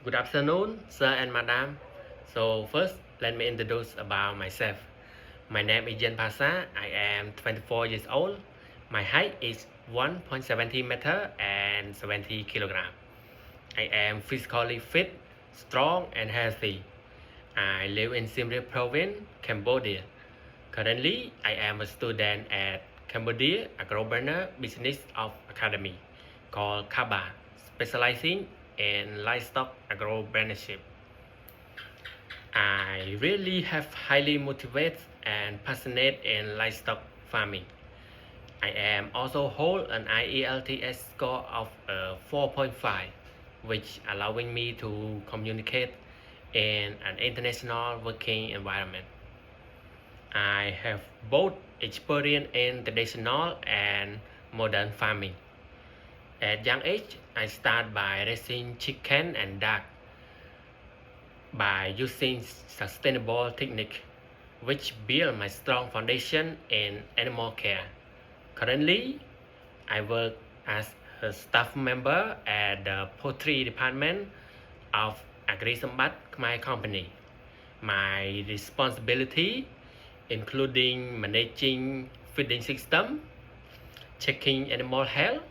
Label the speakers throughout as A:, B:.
A: Good afternoon, sir and madam. So first, let me introduce about myself. My name is Jen Pasa. I am 24 years old. My height is 1.70 meter and 70 kilogram. I am physically fit, strong and healthy. I live in Siem Reap Province, Cambodia. Currently, I am a student at Cambodia Agroburner Business of Academy called KABA, specializing in livestock agropreneurship. I really have highly motivated and passionate in livestock farming. I am also hold an IELTS score of 4.5, which allowing me to communicate in an international working environment. I have both experience in traditional and modern farming. At young age, I start by raising chicken and duck by using sustainable technique, which build my strong foundation in animal care. Currently, I work as a staff member at the poultry department of AgriSambat, my company. My responsibility including managing feeding system, checking animal health,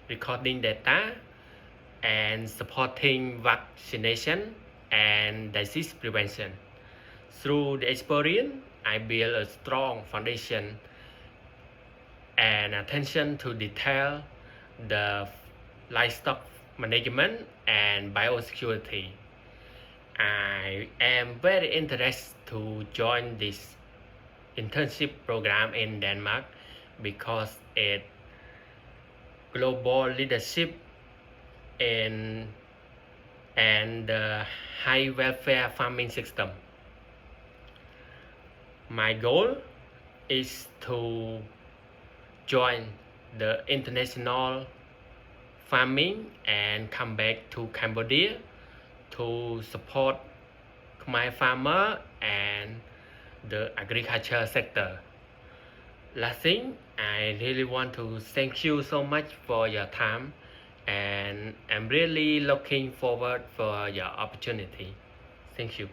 A: recording data, and supporting vaccination and disease prevention. Through the experience, I build a strong foundation and attention to detail, the livestock management and biosecurity. I am very interested to join this internship program in Denmark because it global leadership in and the high welfare farming system. My goal is to join the international farming and come back to Cambodia to support my farmer and the agriculture sector. Last thing, I really want to thank you so much for your time and I'm really looking forward for your opportunity. Thank you.